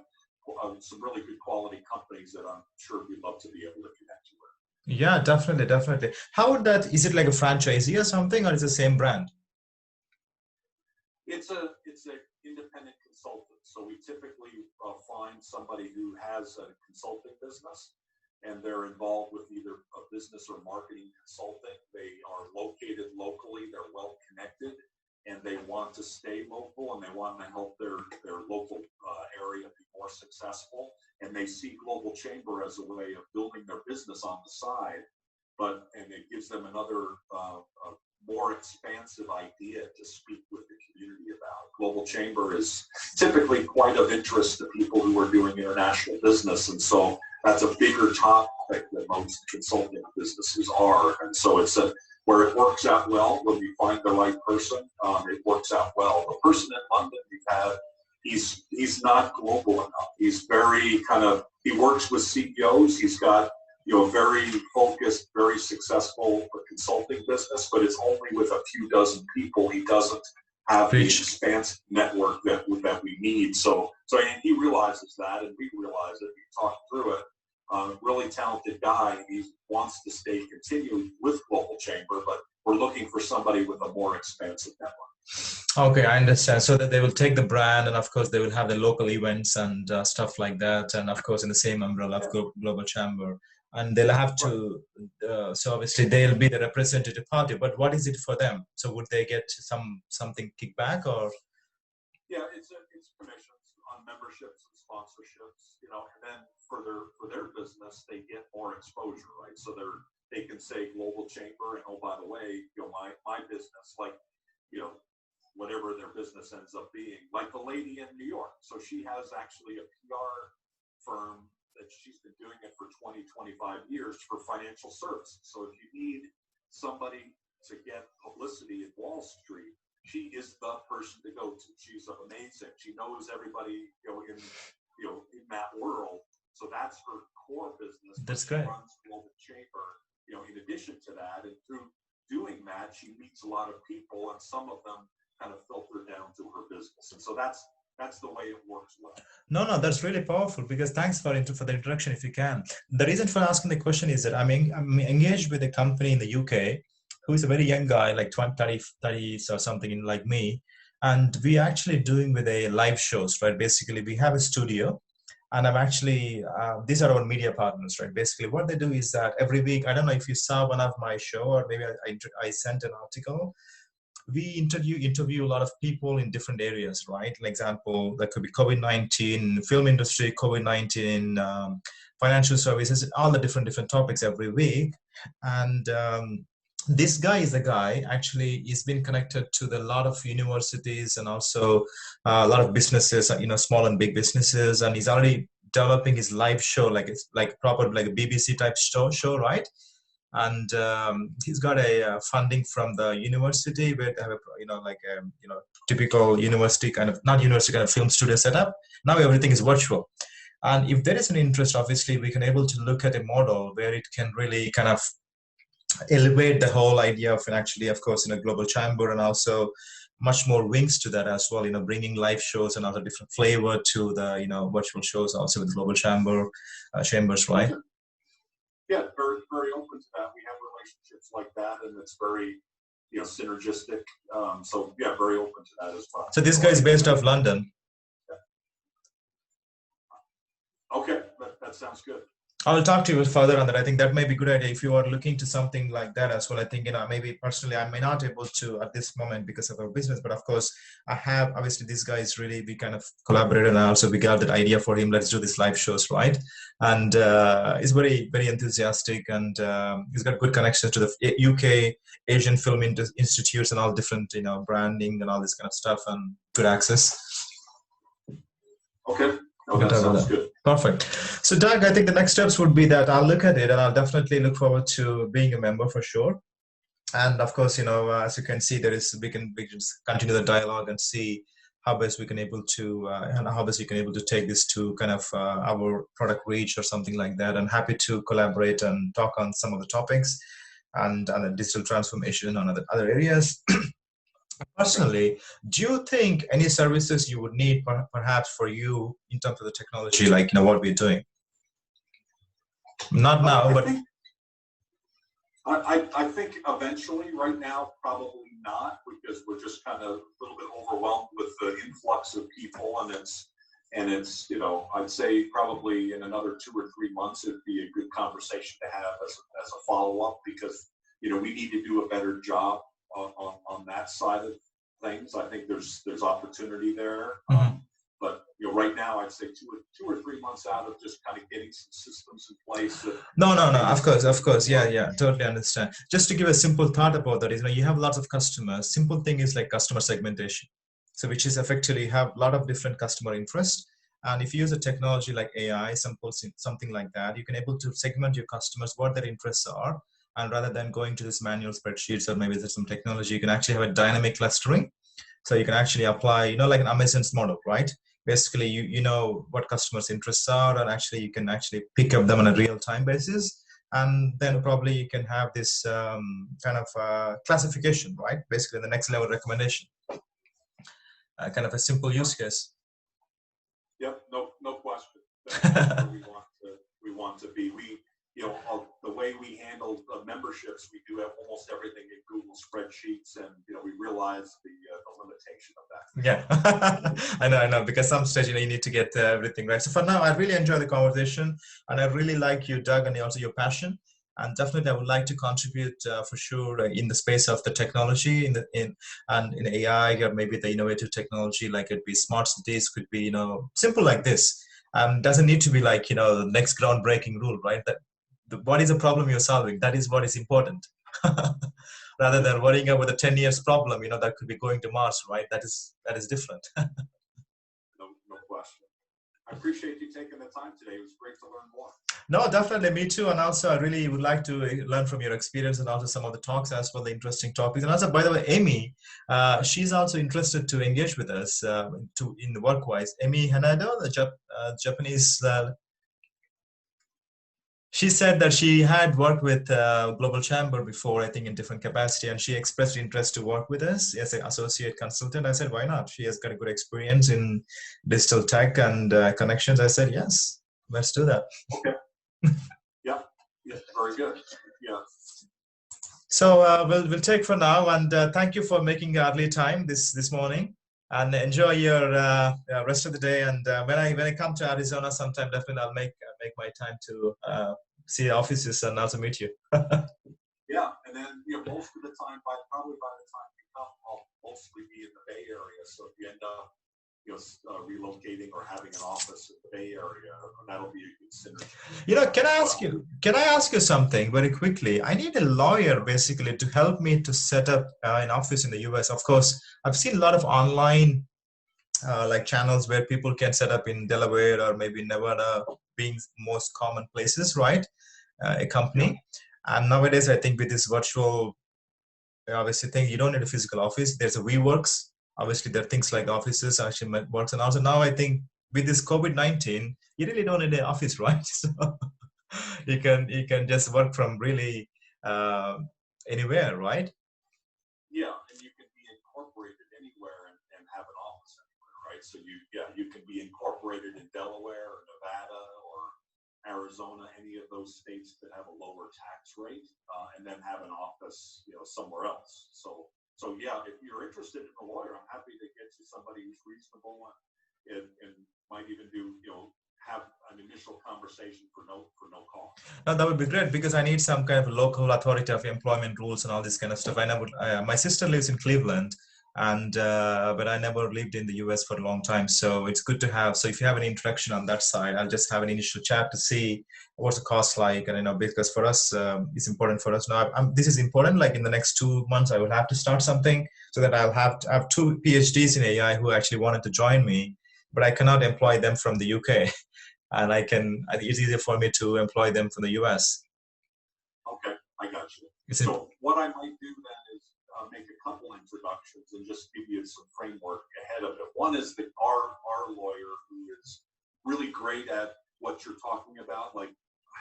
some really good quality companies that I'm sure we'd love to be able to connect you with. Yeah, definitely, definitely. How would that, is it like a franchisee or something, or is it the same brand? It's a independent consultant. So we typically find somebody who has a consulting business and they're involved with either a business or marketing consulting. They are located locally, they're well connected, and they want to stay local and they want to help their local area be more successful. And they see Global Chamber as a way of building their business on the side, and it gives them another more expansive idea to speak with the community about. Global Chamber is typically quite of interest to people who are doing international business, and so that's a bigger topic than most consulting businesses are. And so it's where it works out well when we find the right person. It works out well. The person in London we've had, he's not global enough. He's very he works with CEOs. He's got a very focused, very successful consulting business, but it's only with a few dozen people. He doesn't have the expansive network that we need. So he realizes that, and we realize it. We talked through it. Really talented guy. He wants to continue with Global Chamber, but we're looking for somebody with a more expansive network. Okay, I understand. So that they will take the brand, and of course they will have the local events and stuff like that, and of course in the same umbrella of Global Chamber. And they'll have to, so obviously they'll be the representative party, but what is it for them? So would they get something kickback or? Yeah, it's commissions on memberships and sponsorships, and then for their business, they get more exposure, right? So they can say Global Chamber, and oh, by the way, my business, whatever their business ends up being, like the lady in New York. So she has actually a PR firm that she's been doing it for 20, 25 years for financial services. So if you need somebody to get publicity in Wall Street, she is the person to go to. She's amazing. She knows everybody, in that world. So that's her core business. That's great. She runs Global Chamber, in addition to that, and through doing that, she meets a lot of people, and some of them kind of filter down to her business. And so that's the way it works well. No, that's really powerful, because thanks for the introduction, if you can. The reason for asking the question is that I'm engaged with a company in the UK who is a very young guy, like 20, 30 or something like me. And we actually doing with a live shows, right? Basically, we have a studio, and I'm actually, these are our media partners, right? Basically, what they do is that every week, I don't know if you saw one of my show, or maybe I sent an article. We interview a lot of people in different areas, right? For example, that could be COVID-19, film industry, COVID-19, financial services, all the different topics every week. And this guy is a guy, actually, he's been connected to a lot of universities and also a lot of businesses, small and big businesses, and he's already developing his live show, it's like proper, like a BBC type show, right? And he's got a funding from the university, where they have typical university kind of, not university kind of film studio setup. Now everything is virtual, and if there is an interest, obviously we can able to look at a model where it can really kind of elevate the whole idea of, and actually, of course, Global Chamber, and also much more wings to that as well, bringing live shows and other different flavor to the virtual shows also with Global Chamber chambers, right? Yeah, very, very open to that. We have relationships like that, and it's very, synergistic. So yeah, very open to that as well. So this guy is based out of London. Yeah. Okay, that sounds good. I'll talk to you further on that. I think that may be a good idea if you are looking to something like that as well. I think, maybe personally, I may not able to at this moment because of our business, but of course, I have, obviously, this guy is really, we kind of collaborated, and also we got that idea for him. Let's do this live shows, right? And he's very, very enthusiastic, and he's got good connections to the UK Asian Film Institutes and all different, branding and all this kind of stuff, and good access. Okay. Oh, that sounds good. Perfect. So, Doug, I think the next steps would be that I'll look at it, and I'll definitely look forward to being a member for sure. And of course, as you can see, we can just continue the dialogue and see how best we can able to, and how best we can able to take this to kind of our product reach or something like that. I'm happy to collaborate and talk on some of the topics and on the digital transformation on other areas. Personally, do you think any services you would need perhaps for you in terms of the technology, like what we're doing? Not now, I but think I think eventually, right now, probably not, because we're just kind of a little bit overwhelmed with the influx of people, and it's I'd say probably in another 2 or 3 months it'd be a good conversation to have as a follow up, because we need to do a better job on that side of things. I think there's opportunity there. Mhm. But right now, I'd say 2 or 3 months out of just kind of getting some systems in place that No, no, no. make Of us course, of course. Yeah, work. yeah. Totally understand. Just to give a simple thought about that is, you have lots of customers. Simple thing is like customer segmentation. So, which is effectively have a lot of different customer interests. And if you use a technology like AI, something like that, you can able to segment your customers, what their interests are. And rather than going to this manual spreadsheets or maybe there's some technology, you can actually have a dynamic clustering. So you can actually apply, like an Amazon's model, right? Basically, you know what customers' interests are, and actually you can actually pick up them on a real time basis. And then probably you can have this kind of classification, right? Basically, the next level recommendation, kind of a simple use case. Yep, no question. That's where we want to be. The way we handle memberships, we do have almost everything in Google spreadsheets, and we realize the limitation of that. Yeah, I know. Because some stage, you need to get everything right. So for now, I really enjoy the conversation, and I really like you, Doug, and also your passion. And definitely, I would like to contribute for sure in the space of the technology, in AI, or maybe the innovative technology, like it be smart cities, could be simple like this. Doesn't need to be like the next groundbreaking rule, right? That what is the problem you're solving? That is what is important. Rather than worrying about the 10 years problem, that could be going to Mars, right? That is different. No question. I appreciate you taking the time today. It was great to learn more. No, definitely, me too. And also, I really would like to learn from your experience and also some of the talks as well, the interesting topics. And also, by the way, Amy, she's also interested to engage with us in the work-wise. Amy Hanado, the Japanese. She said that she had worked with Global Chamber before, I think in different capacity, and she expressed interest to work with us as an associate consultant. I said, why not? She has got a good experience in digital tech and connections. I said, yes, let's do that. Okay. Yeah. Yeah. Very good. Yeah. So we'll take for now, and thank you for making early time this morning, and enjoy your rest of the day. And when I come to Arizona sometime, definitely I'll make my time to see the offices and also meet you. Yeah, and then most of the time, probably by the time you come, I'll mostly be in the Bay Area. So if you end up relocating or having an office in the Bay Area, that'll be a good synergy. Can I ask you something very quickly? I need a lawyer basically to help me to set up an office in the US. Of course, I've seen a lot of online like channels where people can set up in Delaware or maybe Nevada being most common places, right? A company. And nowadays, I think with this virtual, obviously, thing, you don't need a physical office. There's a WeWorks. Obviously, there are things like offices actually works. And also now I think with this COVID-19, you really don't need an office, right? So you can just work from really anywhere, right? Yeah, and you can be incorporated anywhere and have an office anywhere, right? So you can be incorporated in Delaware or Nevada or Arizona, any of those states that have a lower tax rate, and then have an office, somewhere else. So yeah, if you're interested in a lawyer, I'm happy to get you somebody who's reasonable and might even do, have an initial conversation for no cost. No, that would be great because I need some kind of local authority of employment rules and all this kind of stuff. My sister lives in Cleveland, and but I never lived in the US for a long time, so it's good to have. So if you have any introduction on that side, I'll just have an initial chat to see what's the cost like, and because for us, it's important for us now. This is important. Like in the next 2 months, I will have to start something so that I'll have to have two PhDs in AI who actually wanted to join me, but I cannot employ them from the UK. And I think it's easier for me to employ them from the US. Okay, I got you. It's So what I might do then is make a couple introductions and just give you some framework ahead of it. One is our lawyer, who is really great at what you're talking about. Like,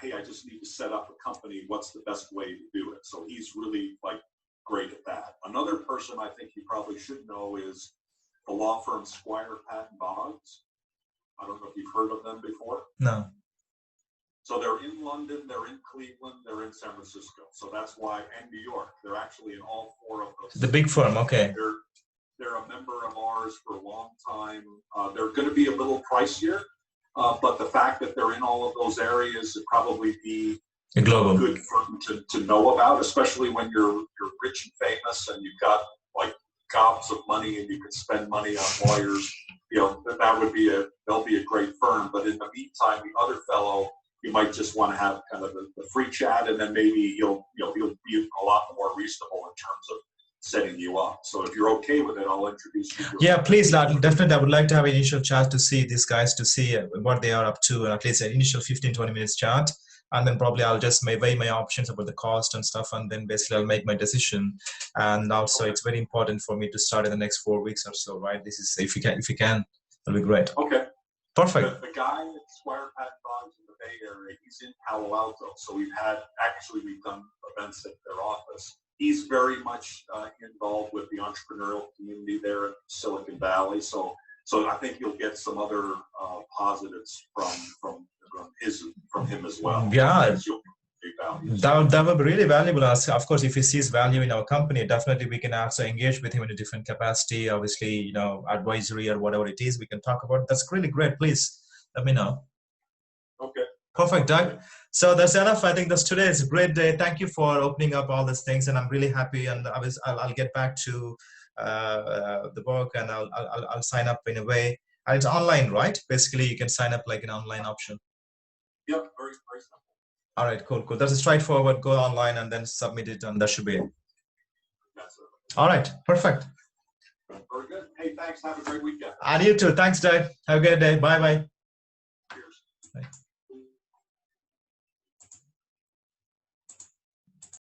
hey, I just need to set up a company. What's the best way to do it? So he's really like great at that. Another person I think you probably should know is the law firm Squire Patton Boggs. I don't know if you've heard of them before. No. So they're in London, they're in Cleveland, they're in San Francisco. So that's why, and New York. They're actually in all four of those. The big firm, okay. They're a member of ours for a long time. They're going to be a little pricier, but the fact that they're in all of those areas would probably be a global good firm to know about, especially when you're rich and famous and you've got like gobs of money and you can spend money on lawyers. You know, they'll be a great firm. But in the meantime, the other fellow, you might just want to have kind of the free chat, and then maybe he'll be a lot more reasonable in terms of setting you up. So if you're okay with it, I'll introduce you. Yeah, please, definitely. I would like to have an initial chat to see these guys, to see what they are up to, and at least an initial 15-20 minutes chat. And then probably I'll just weigh my options about the cost and stuff, and then basically I'll make my decision. And also, it's very important for me to start in the next 4 weeks or so, right? This is if you can, that'll be great. Okay. Perfect. The guy at Squire Patton Boggs in the Bay Area, he's in Palo Alto. So we've done events at their office. He's very much involved with the entrepreneurial community there in Silicon Valley. So I think you'll get some other positives from him as well. Yeah. That would be really valuable. Of course, if he sees value in our company, definitely we can also engage with him in a different capacity. Obviously, advisory or whatever it is, we can talk about. That's really great. Please let me know. Okay. Perfect, Doug. So that's enough. I think that's today. It's a great day. Thank you for opening up all these things, and I'm really happy. And I'll get back to the work, and I'll sign up in a way. And it's online, right? Basically, you can sign up like an online option. Yep, very simple. All right, cool. That's straightforward. Go online and then submit it, and that should be it. That's it. All right, perfect. Very good. Hey, thanks. Have a great weekend. And you too. Thanks, Doug. Have a good day. Bye-bye.